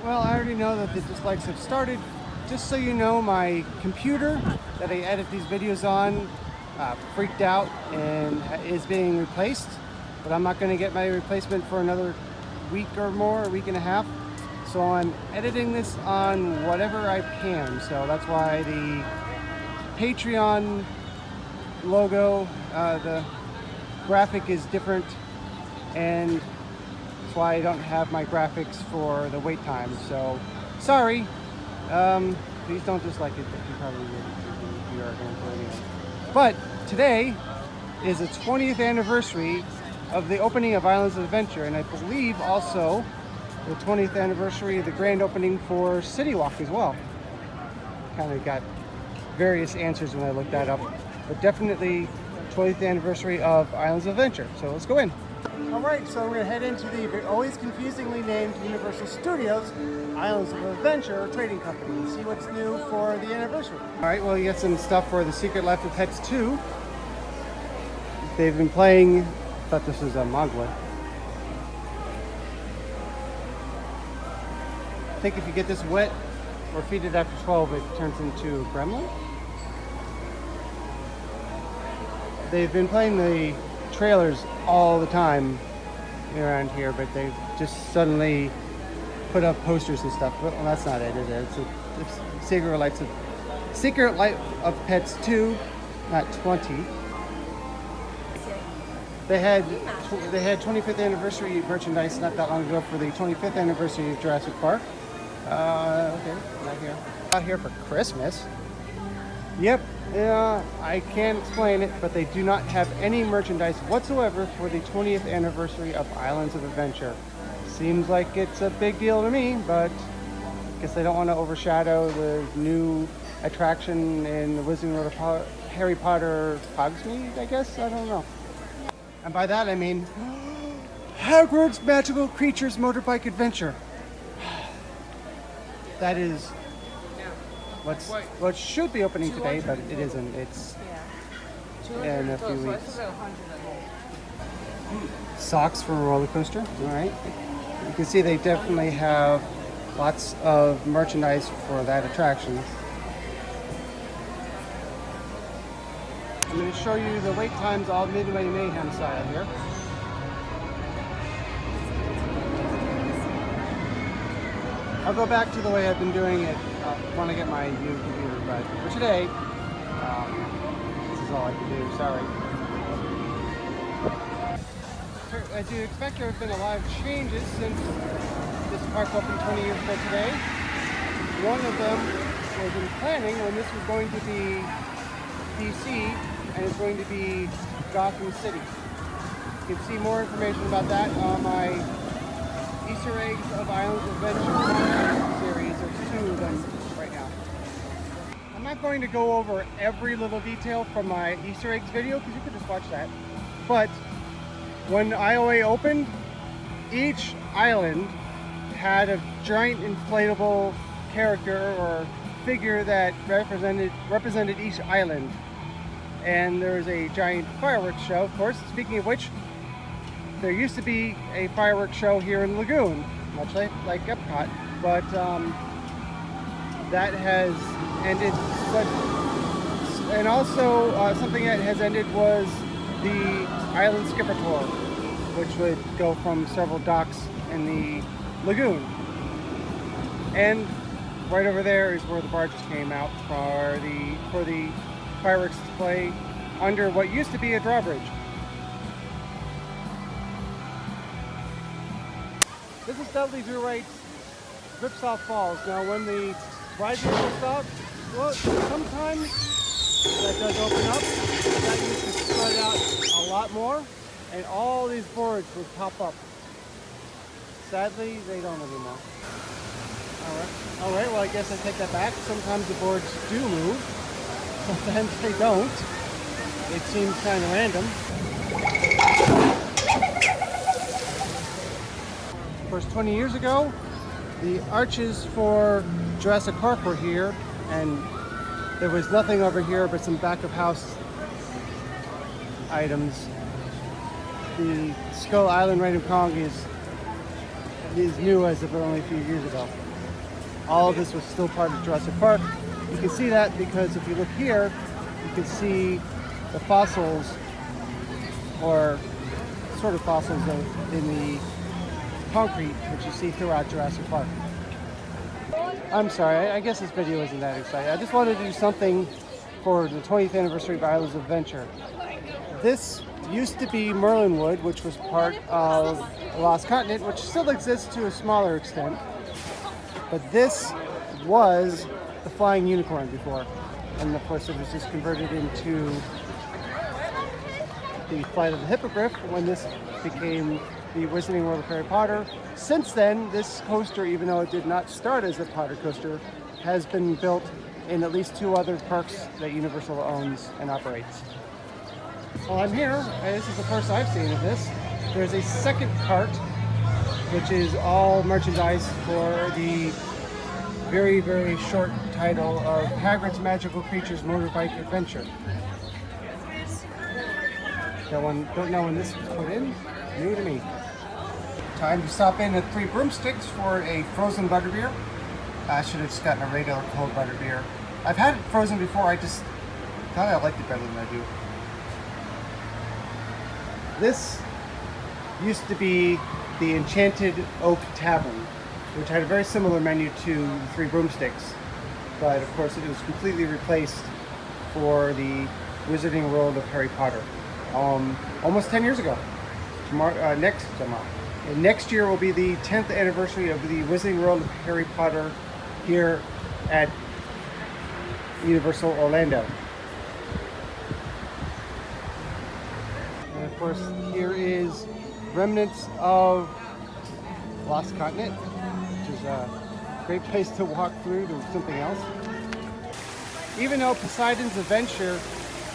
Well, I already know that the dislikes have started. Just so you know, my computer that I edit these videos on freaked out and is being replaced. But I'm not going to get my replacement for another week or more, a week and a half. So I'm editing this on whatever I can. So that's why the Patreon logo, the graphic is different, and that's why I don't have my graphics for the wait time. So sorry. Please don't dislike it, but you probably would if you are going to anyway. But today is the 20th anniversary of the opening of Islands of Adventure, and I believe also the 20th anniversary of the grand opening for City Walk as well. Kind of got various answers when I looked that up, but definitely 20th anniversary of Islands of Adventure. So let's go in. All right, so we're going to head into the always confusingly named Universal Studios Islands of Adventure Trading Company and see what's new for the anniversary. All right, well, you get some stuff for The Secret Life of Pets 2. They've been playing, I thought this was a Mogwai. I think if you get this wet or feed it after 12, it turns into a gremlin. They've been playing the trailers all the time around here, but they've just suddenly put up posters and stuff. Well, that's not it, is it? It's Secret Life of Pets 2, not 20. They had 25th anniversary merchandise not that long ago for the 25th anniversary of Jurassic Park. Okay, not here. Out here for Christmas. Yep, I can't explain it, but they do not have any merchandise whatsoever for the 20th anniversary of Islands of Adventure. Seems like it's a big deal to me, but I guess they don't want to overshadow the new attraction in the Wizarding World of Harry Potter Hogsmeade, I guess? I don't know. And by that I mean Hagrid's Magical Creatures Motorbike Adventure. That is what should be opening today, but it isn't. It's in a few weeks. Socks for a roller coaster. All right. You can see they definitely have lots of merchandise for that attraction. I'm going to show you the wait times all Midway Mayhem style here. I'll go back to the way I've been doing it when I get my new computer, but for today, this is all I can do, sorry. As you'd expect, there have been a lot of changes since this park opened 20 years ago today. One of them was in planning when this was going to be DC and it's going to be Gotham City. You can see more information about that on my Easter eggs of Islands of Adventure series. There's 2 of them right now. I'm not going to go over every little detail from my Easter eggs video because you could just watch that. But when IOA opened, each island had a giant inflatable character or figure that represented each island. And there was a giant fireworks show, of course. Speaking of which, there used to be a fireworks show here in Lagoon, much like Epcot, but that has ended. And also something that has ended was the Island Skipper Tour, which would go from several docks in the lagoon. And right over there is where the barges came out for the fireworks display under what used to be a drawbridge. This is Dudley Do Right's Ripsaw Falls. Now when the rides are stopped, well, sometimes that does open up. That used to spread out a lot more, and all these boards would pop up. Sadly, they don't anymore. All right, well I guess I take that back. Sometimes the boards do move, sometimes they don't. It seems kind of random. Of course, 20 years ago, the arches for Jurassic Park were here, and there was nothing over here but some back of house items. The Skull Island Rain of Kong is is new as of only a few years ago. All of this was still part of Jurassic Park. You can see that because if you look here, you can see the fossils, or sort of fossils in the concrete, which you see throughout Jurassic Park. I'm sorry, I guess this video isn't that exciting. I just wanted to do something for the 20th anniversary of Islands of Adventure. This used to be Merlinwood, which was part of the Lost Continent, which still exists to a smaller extent. But this was the Flying Unicorn before. And of course it was just converted into the Flight of the Hippogriff when this became the Wizarding World of Harry Potter. Since then, this coaster, even though it did not start as a Potter coaster, has been built in at least 2 other parks that Universal owns and operates. While I'm here, this is the first I've seen of this, there's a second cart, which is all merchandise for the very, very short title of Hagrid's Magical Creatures Motorbike Adventure. Don't know when this was put in. New to me. Time to stop in at 3 Broomsticks for a frozen butterbeer. I should have just gotten a regular cold butterbeer. I've had it frozen before, I just thought I liked it better than I do. This used to be the Enchanted Oak Tavern, which had a very similar menu to the 3 Broomsticks. But of course it was completely replaced for the Wizarding World of Harry Potter. Almost 10 years ago. Next year will be the 10th anniversary of the Wizarding World of Harry Potter here at Universal Orlando. And of course, here is remnants of Lost Continent, which is a great place to walk through to something else. Even though Poseidon's Adventure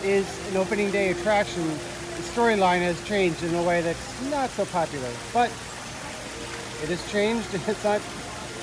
is an opening day attraction, the storyline has changed in a way that's not so popular, but it has changed and it's not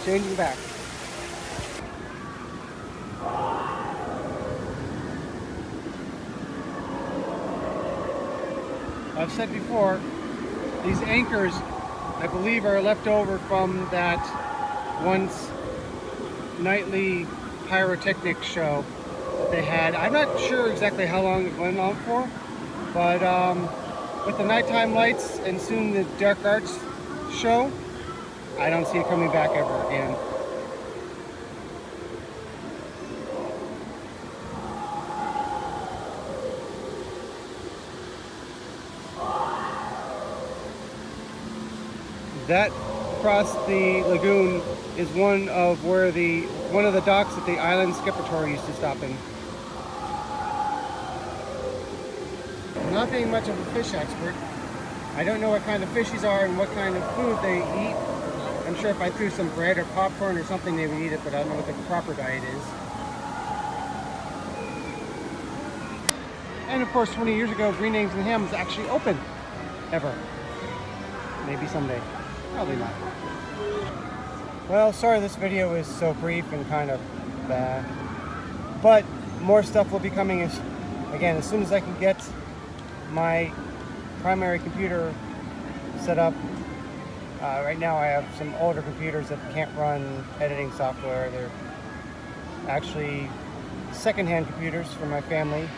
changing back. I've said before, these anchors, I believe, are left over from that once nightly pyrotechnic show that they had. I'm not sure exactly how long it went on for, but with the nighttime lights and soon the dark arts show, I don't see it coming back ever again. That across the lagoon is one of the docks that the Island Skippertor used to stop in. Not being much of a fish expert, I don't know what kind of fishies are and what kind of food they eat. I'm sure if I threw some bread or popcorn or something they would eat it, but I don't know what the proper diet is. And of course 20 years ago, Green Eggs and Ham was actually open. Ever. Maybe someday. Probably not. Well, sorry this video is so brief and kind of bad. But more stuff will be coming as soon as I can get my primary computer set up. Right now I have some older computers that can't run editing software. They're actually second-hand computers for my family.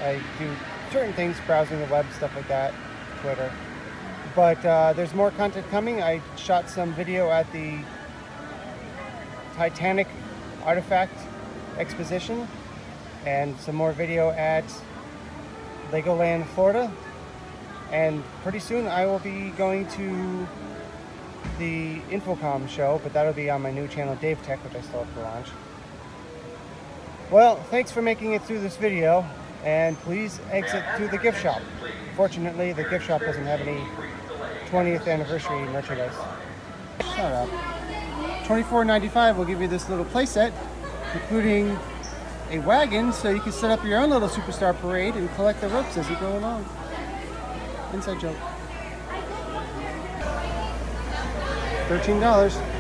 I do certain things, browsing the web, stuff like that, Twitter. But there's more content coming. I shot some video at the Titanic Artifact Exposition and some more video at Legoland, Florida. And pretty soon I will be going to the Infocom show, but that'll be on my new channel, Dave Tech, which I still have to launch. Well, thanks for making it through this video, and please exit through the gift shop. Fortunately, the gift shop doesn't have any 20th anniversary merchandise. Shut up. $24.95 will give you this little playset, including a wagon, so you can set up your own little superstar parade and collect the ropes as you go along. Inside joke. $13.